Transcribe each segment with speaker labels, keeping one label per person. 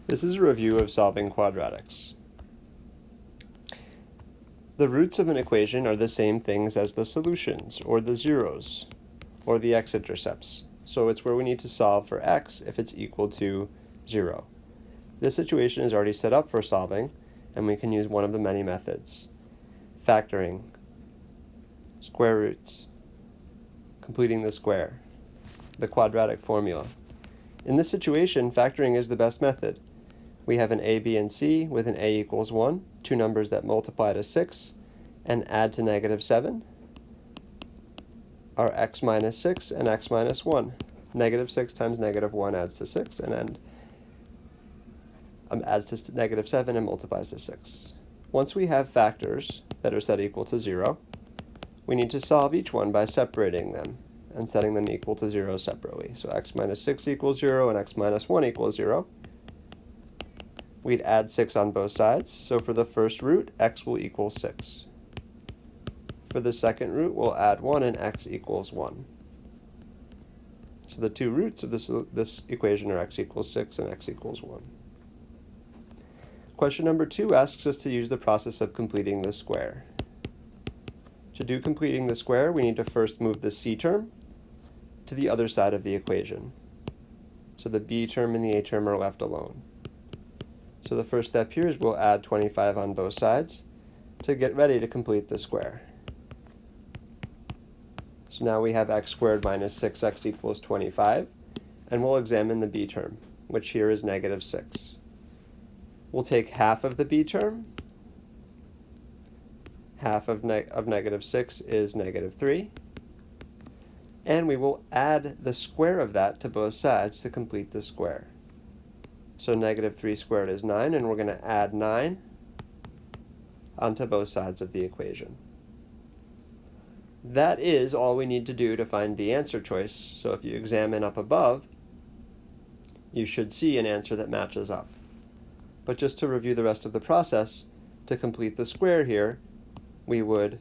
Speaker 1: This is a review of solving quadratics. The roots of an equation are the same things as the solutions, or the zeros, or the x-intercepts. So it's where we need to solve for x if it's equal to 0. This situation is already set up for solving, and we can use one of the many methods. Factoring, square roots, completing the square, the quadratic formula. In this situation, factoring is the best method. We have an a, b, and c with an a equals 1, two numbers that multiply to 6 and add to -7 are x minus 6 and x minus 1. -6 times -1 adds to 6 and then adds to -7 and multiplies to 6. Once we have factors that are set equal to 0, we need to solve each one by separating them and setting them equal to 0 separately. So x minus 6 equals 0 and x minus 1 equals 0. We'd add 6 on both sides, so for the first root, x will equal 6. For the second root, we'll add 1 and x equals 1. So the two roots of this equation are x equals 6 and x equals 1. Question number 2 asks us to use the process of completing the square. To do completing the square, we need to first move the c term to the other side of the equation. So the b term and the a term are left alone. So the first step here is we'll add 25 on both sides to get ready to complete the square. So now we have x squared minus 6x equals 25, and we'll examine the b term, which here is -6. We'll take half of the b term. Half of -6 is -3. And we will add the square of that to both sides to complete the square. So -3 squared is 9, and we're going to add 9 onto both sides of the equation. That is all we need to do to find the answer choice. So if you examine up above, you should see an answer that matches up. But just to review the rest of the process, to complete the square here, we would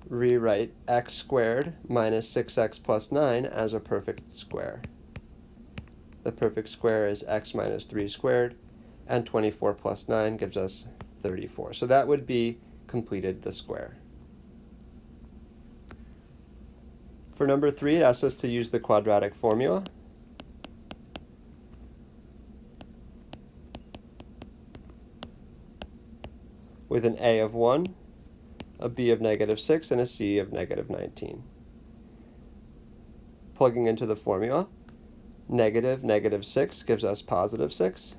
Speaker 1: rewrite x squared minus 6x plus 9 as a perfect square. The perfect square is x minus 3 squared, and 24 plus 9 gives us 34. So that would be completed the square. For number 3, it asks us to use the quadratic formula. With an a of 1, a b of -6, and a c of -19. Plugging into the formula, -6 gives us +6.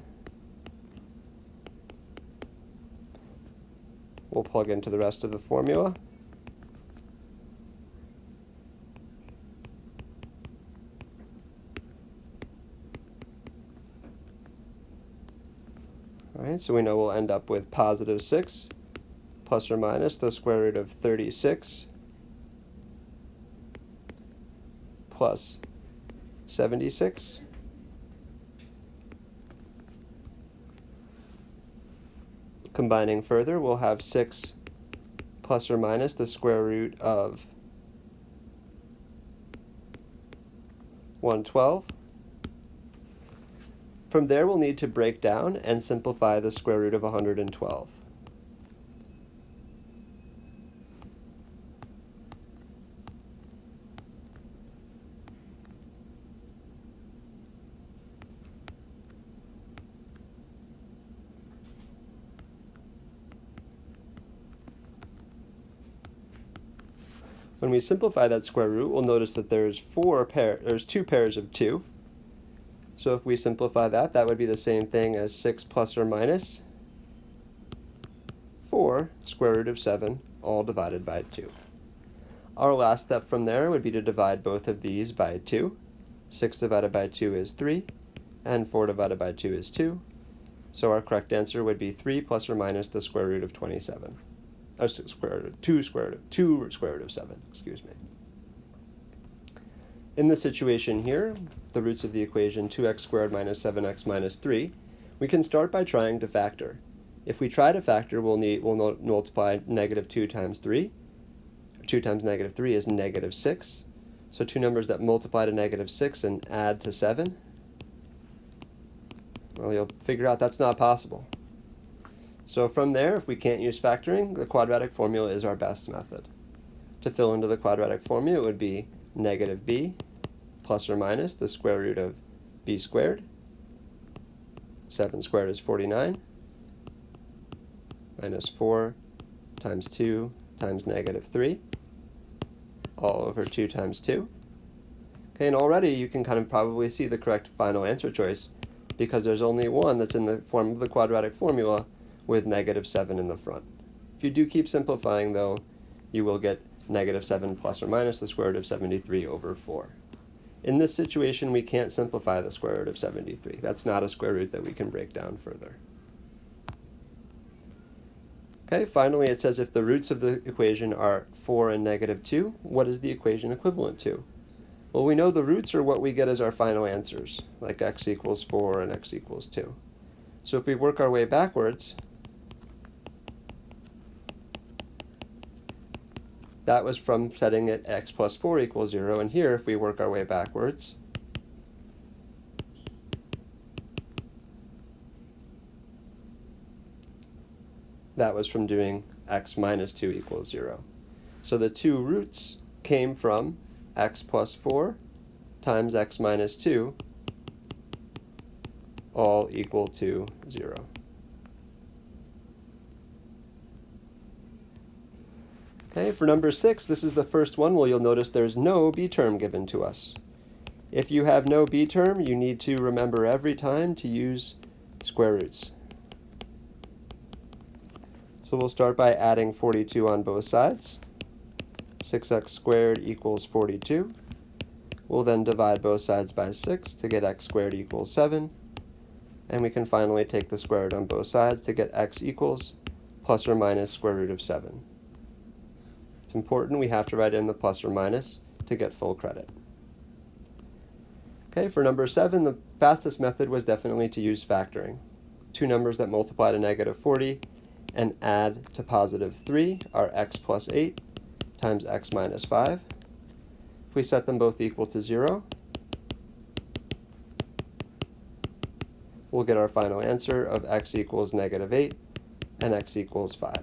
Speaker 1: We'll plug into the rest of the formula. All right, so we know we'll end up with +6 plus or minus the square root of 36 plus 76 combining further, we'll have 6 plus or minus the square root of 112. From there, we'll need to break down and simplify the square root of 112. When we simplify that square root, we'll notice that there's two pairs of 2. So if we simplify that, that would be the same thing as 6 plus or minus 4 square root of 7, all divided by 2. Our last step from there would be to divide both of these by 2. 6 divided by 2 is 3, and 4 divided by 2 is 2. So our correct answer would be 3 plus or minus the square root of 27. Or two square root of 7, excuse me. In this situation here, the roots of the equation 2x squared minus 7x minus 3, we can start by trying to factor. If we try to factor, we'll multiply -2 times 3. 2 times -3 is -6. So two numbers that multiply to -6 and add to 7 Well, you'll figure out that's not possible. So from there, if we can't use factoring, the quadratic formula is our best method. To fill into the quadratic formula, it would be negative b plus or minus the square root of b squared. 7 squared is 49, minus 4 times 2 times negative 3, all over 2 times 2. Okay, and already you can kind of probably see the correct final answer choice because there's only one that's in the form of the quadratic formula with negative 7 in the front. If you do keep simplifying, though, you will get negative 7 plus or minus the square root of 73 over 4. In this situation, we can't simplify the square root of 73. That's not a square root that we can break down further. Okay, finally it says if the roots of the equation are 4 and negative 2, what is the equation equivalent to? Well, we know the roots are what we get as our final answers, like x equals 4 and x equals 2. So if we work our way backwards, that was from setting it x plus 4 equals 0, and here if we work our way backwards, that was from doing x minus 2 equals 0. So the two roots came from x plus 4 times x minus 2, all equal to 0. Okay, for number 6, this is the first one where you'll notice there's no b term given to us. If you have no b term, you need to remember every time to use square roots. So we'll start by adding 42 on both sides. 6x squared equals 42. We'll then divide both sides by 6 to get x squared equals 7. And we can finally take the square root on both sides to get x equals plus or minus square root of 7. It's important we have to write in the plus or minus to get full credit. Okay, for number 7, the fastest method was definitely to use factoring. Two numbers that multiply to negative 40 and add to positive 3 are x plus 8 times x minus 5. If we set them both equal to 0, we'll get our final answer of x equals negative 8 and x equals 5.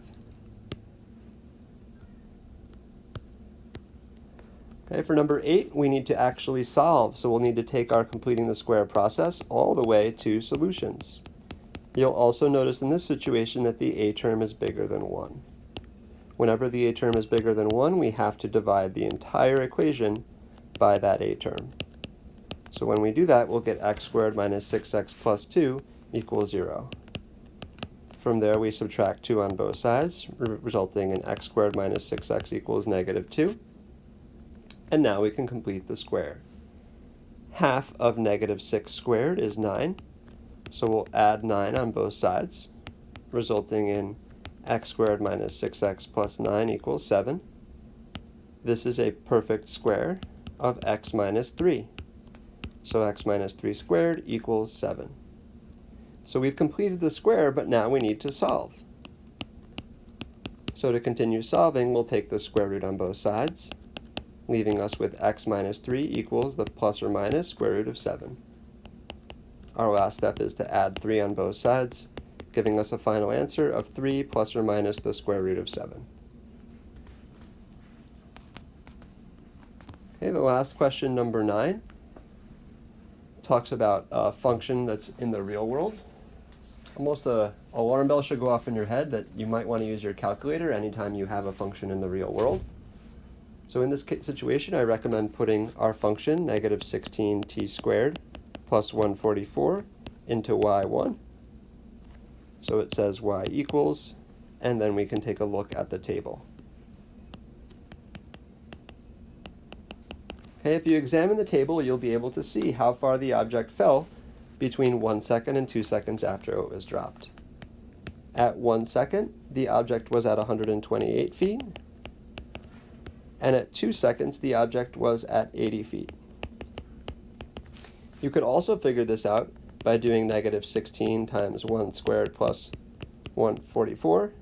Speaker 1: Okay, for number 8, we need to actually solve, so we'll need to take our completing the square process all the way to solutions. You'll also notice in this situation that the a term is bigger than 1. Whenever the a term is bigger than 1, we have to divide the entire equation by that a term. So when we do that, we'll get x squared minus 6x plus 2 equals 0. From there, we subtract 2 on both sides, resulting in x squared minus 6x equals negative 2. And now we can complete the square. Half of negative 6 squared is 9, so we'll add 9 on both sides, resulting in x squared minus 6x plus 9 equals 7. This is a perfect square of x minus 3. So x minus 3 squared equals 7. So we've completed the square, but now we need to solve. So to continue solving, we'll take the square root on both sides, leaving us with x minus 3 equals the plus or minus square root of 7. Our last step is to add 3 on both sides, giving us a final answer of 3 plus or minus the square root of 7. Okay, the last question, number 9, talks about a function that's in the real world. Almost an alarm bell should go off in your head that you might want to use your calculator anytime you have a function in the real world. So in this situation, I recommend putting our function, negative 16t squared plus 144, into y1. So it says y equals, and then we can take a look at the table. Okay, if you examine the table, you'll be able to see how far the object fell between 1 second and 2 seconds after it was dropped. At 1 second, the object was at 128 feet, and at 2 seconds, the object was at 80 feet. You could also figure this out by doing negative 16 times 1 squared plus 144,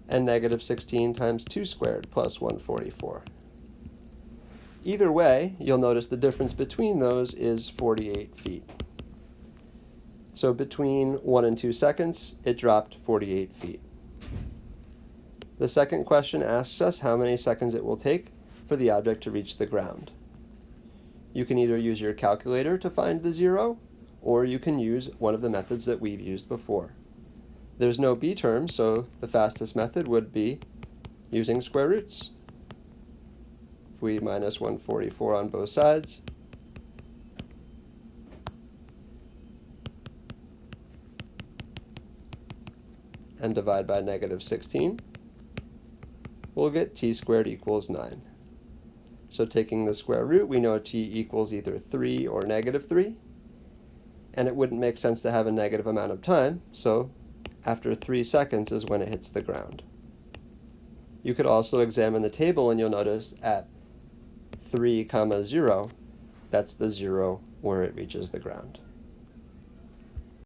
Speaker 1: and negative 16 times 2 squared plus 144. Either way, you'll notice the difference between those is 48 feet. So between 1 and 2 seconds, it dropped 48 feet. The second question asks us how many seconds it will take for the object to reach the ground. You can either use your calculator to find the zero, or you can use one of the methods that we've used before. There's no b term, so the fastest method would be using square roots. If we minus 144 on both sides, and divide by negative 16, we'll get t squared equals 9. So taking the square root, we know t equals either 3 or negative 3, and it wouldn't make sense to have a negative amount of time, so after 3 seconds is when it hits the ground. You could also examine the table and you'll notice at 3, 0, that's the 0 where it reaches the ground.